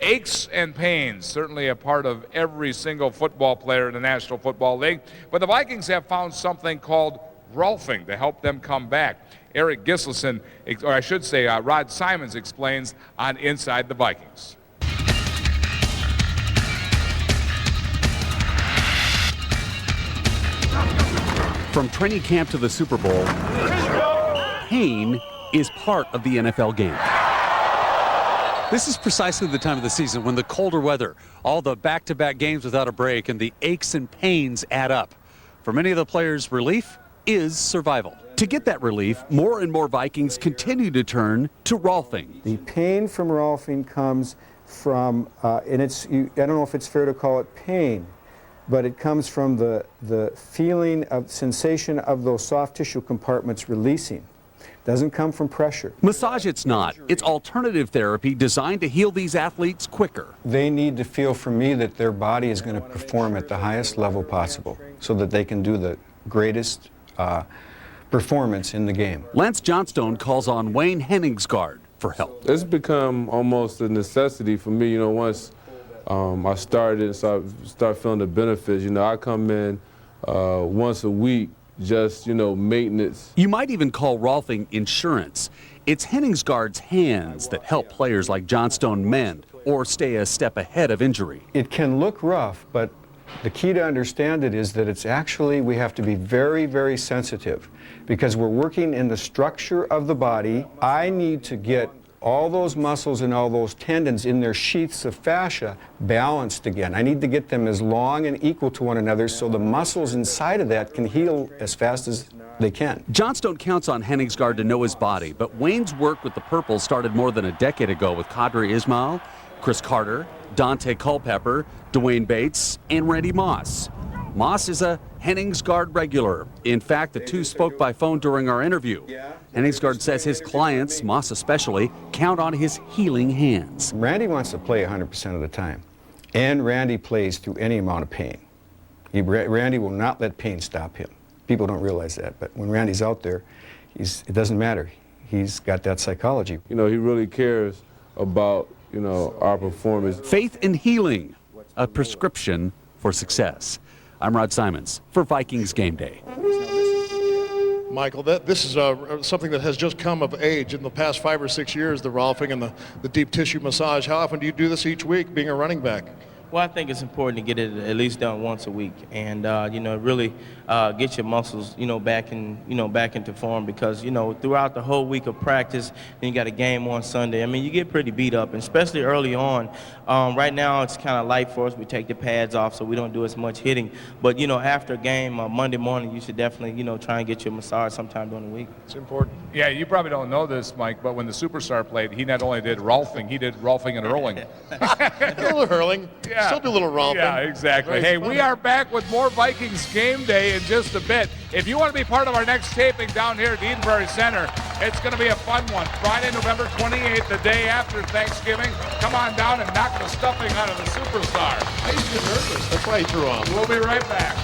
Aches and pains, certainly a part of every single football player in the National Football League. But the Vikings have found something called Rolfing to help them come back. Eric Giselson, or I should say Rod Simons, explains on Inside the Vikings. From training camp to the Super Bowl, pain is part of the NFL game. This is precisely the time of the season when the colder weather, all the back-to-back games without a break, and the aches and pains add up. For many of the players, relief is survival. To get that relief, more and more Vikings continue to turn to Rolfing. The pain from Rolfing comes from, I don't know if it's fair to call it pain, but it comes from the feeling of sensation of those soft tissue compartments releasing. Doesn't come from pressure. Massage it's not. It's alternative therapy designed to heal these athletes quicker. They need to feel from me that their body is going to perform at the highest level possible so that they can do the greatest performance in the game. Lance Johnstone calls on Wayne Henningsgaard for help. It's become almost a necessity for me, once I started and start feeling the benefits. I come in once a week, just, maintenance. You might even call Rolfing insurance. It's Henningsgaard's hands that help players like Johnstone mend or stay a step ahead of injury. It can look rough, but the key to understand it is that it's actually, we have to be very, very sensitive because we're working in the structure of the body. I need to get all those muscles and all those tendons in their sheaths of fascia balanced again. I need to get them as long and equal to one another so the muscles inside of that can heal as fast as they can. Johnstone counts on Henningsgaard to know his body, but Wayne's work with the Purple started more than a decade ago with Qadri Ismail, Chris Carter, Dante Culpepper, Dwayne Bates, and Randy Moss. Moss is a Henningsgaard regular. In fact, the two spoke by phone during our interview. Henningsgaard says his clients, Moss especially, count on his healing hands. Randy wants to play 100% of the time, and Randy plays through any amount of pain. Randy will not let pain stop him. People don't realize that, but when Randy's out there, it doesn't matter. He's got that psychology. He really cares about, our performance. Faith in healing, a prescription for success. I'm Rod Simons for Vikings Game Day. Michael, this is something that has just come of age in the past 5 or 6 years, the Rolfing and the deep tissue massage. How often do you do this each week, being a running back? Well, I think it's important to get it at least done once a week, and really get your muscles, back into form because throughout the whole week of practice, then you got a game on Sunday. I mean, you get pretty beat up, and especially early on. Right now, it's kind of light for us. We take the pads off, so we don't do as much hitting. But after a game, Monday morning, you should definitely try and get your massage sometime during the week. It's important. Yeah, you probably don't know this, Mike, but when the Superstar played, he not only did Rolfing, he did Rolfing and hurling. A little hurling. Yeah. Still do a little Rolfing. Yeah, exactly. Very Hey, funny. we are back with more Vikings Game Day in just a bit. If you want to be part of our next taping down here at Eden Prairie Center, it's going to be a fun one. Friday, November 28th, the day after Thanksgiving. Come on down and knock the stuffing out of the Superstar. I used to get nervous. That's why he threw off. We'll be right back.